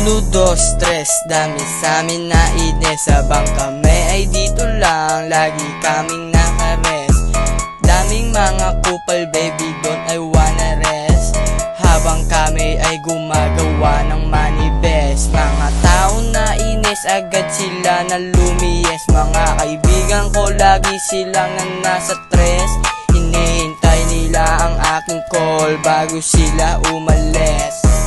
1, 2, 3, dami sa amin na inis. Habang kami ay dito lang, lagi kaming nakarest. Daming mga kupal, baby, don't I wanna rest. Habang kami ay gumagawa ng manifest. Mga tao na inis, agad sila na lumiyes. Mga kaibigan ko, lagi silang nasa stress. Hinihintay nila ang aking call bago sila umalis.